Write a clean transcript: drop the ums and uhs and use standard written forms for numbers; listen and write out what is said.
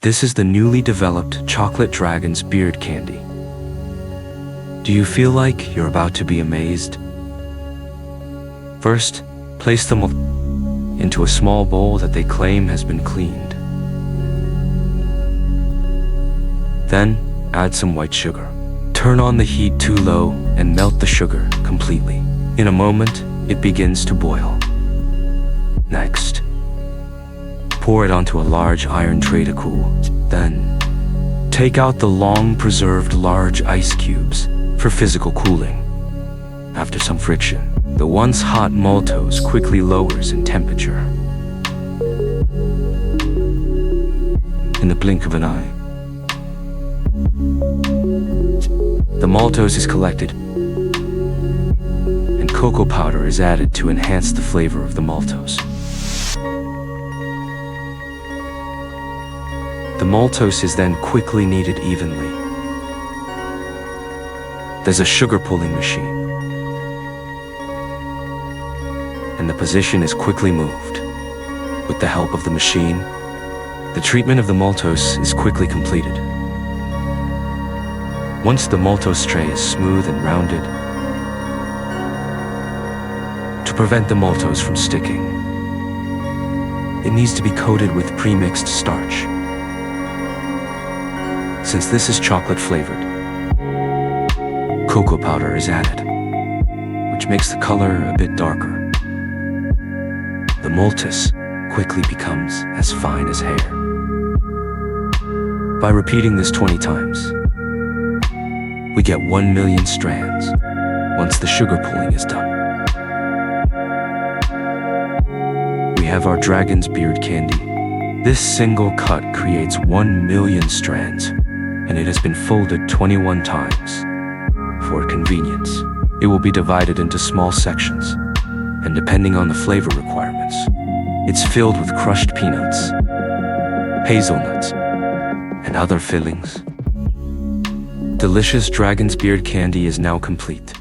This is the newly developed chocolate dragon's beard candy. Do you feel like you're about to be amazed? First, place them into a small bowl that they claim has been cleaned. Then, add some white sugar. Turn on the heat too low and melt the sugar completely. In a moment, it begins to boil. Next, pour it onto a large iron tray to cool. Then, take out the long-preserved large ice cubes for physical cooling. After some friction, the once hot maltose quickly lowers in temperature. In the blink of an eye, the maltose is collected and cocoa powder is added to enhance the flavor of the maltose. The maltose is then quickly kneaded evenly. There's a sugar pulling machine, and the position is quickly moved. With the help of the machine, the treatment of the maltose is quickly completed. Once the maltose tray is smooth and rounded, to prevent the maltose from sticking, it needs to be coated with pre-mixed starch. Since this is chocolate flavored, cocoa powder is added, which makes the color a bit darker. The maltose quickly becomes as fine as hair. By repeating this 20 times, we get 1 million strands once the sugar pulling is done. We have our dragon's beard candy. This single cut creates 1 million strands, and it has been folded 21 times. For convenience, it will be divided into small sections, and depending on the flavor requirements, it's filled with crushed peanuts, hazelnuts, and other fillings. Delicious dragon's beard candy is now complete.